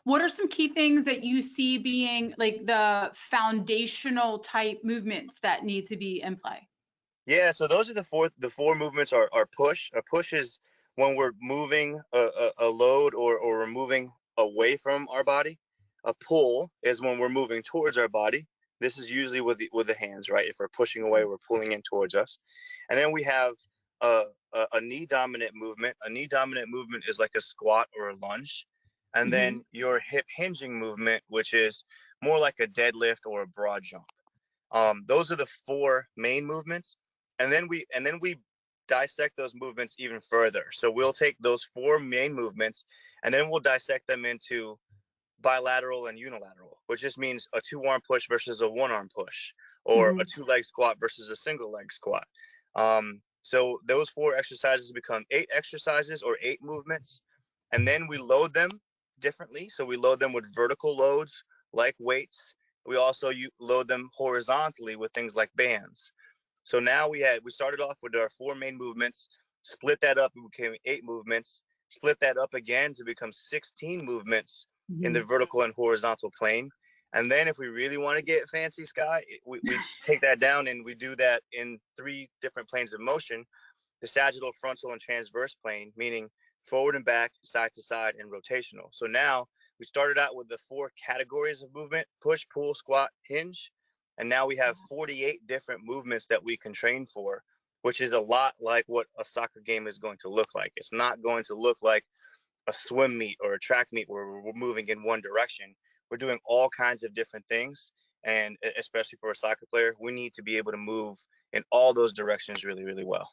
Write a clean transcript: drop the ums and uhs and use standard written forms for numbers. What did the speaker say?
What are some key things that you see being like the foundational type movements that need to be in play? Yeah, so those are the four movements are push. A push is when we're moving a load or we're moving away from our body. A pull is when we're moving towards our body. This is usually with the hands, right? If we're pushing away, we're pulling in towards us. And then we have a knee dominant movement. A knee dominant movement is like a squat or a lunge. And Hmm. then your hip hinging movement, which is more like a deadlift or a broad jump. Those are the four main movements, and then we dissect those movements even further. So we'll take those four main movements, and then we'll dissect them into bilateral and unilateral, which just means a two-arm push versus a one-arm push, or a Hmm. two-leg squat versus a single-leg squat. So those four exercises become 8 exercises or 8 movements, and then we load them differently. So we load them with vertical loads like weights. We also load them horizontally with things like bands. So now we started off with our four main movements, split that up, it became 8 movements, split that up again to become 16 movements in the Hmm. vertical and horizontal plane. And then if we really want to get fancy, Sky, we take that down and we do that in 3 different planes of motion: the sagittal, frontal, and transverse plane, meaning forward and back, side to side, and rotational. So now we started out with the 4 categories of movement: push, pull, squat, hinge. And now we have 48 different movements that we can train for, which is a lot like what a soccer game is going to look like. It's not going to look like a swim meet or a track meet where we're moving in one direction. We're doing all kinds of different things. And especially for a soccer player, we need to be able to move in all those directions really, really well.